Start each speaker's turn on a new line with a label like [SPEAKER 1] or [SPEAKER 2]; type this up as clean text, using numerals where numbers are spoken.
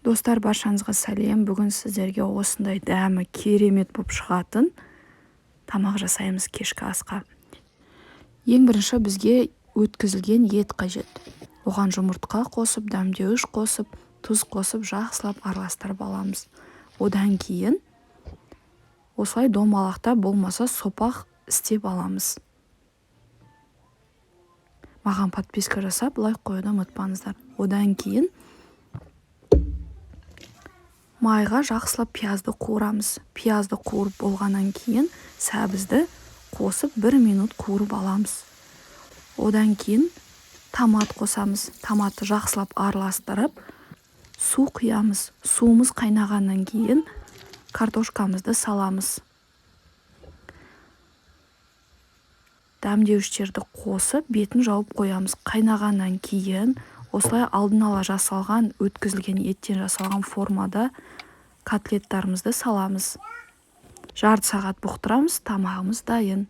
[SPEAKER 1] Достар, баршаңызға сәлем. Бүгін сіздерге осындай дәмі керемет болып шығатын тамақ жасаймыз кешкі асқа. Ең бірінші бізге өткізілген ет қажет. Оған жұмыртқа қосып, дәмдеуіш қосып, тұз қосып, жақсылап араластырып аламыз. Одан кейін осылай домалақта болмаса сопақ істеп аламыз. Маған подписка жасап, лайк қоюды ұмытпаңыздар. Одан кейін майға жақсылап пиязды қуырамыз. Пиязды қуырып болғаннан кейін сәбізді қосып 1 минут қуырып аламыз. Одан кейін томат қосамыз. Томатты жақсылап араластырып, су құямыз. Суымыз қайнағаннан кейін картошкамызды саламыз. Дәмдеуіштерді қосып, бетін жауып қоямыз. Қайнағаннан кейін осылай алдын ала жасалған, өткізілген еттен жасалған формада котлеттарымызды саламыз. Жарты сағат бұқтырамыз, тамағымыз дайын.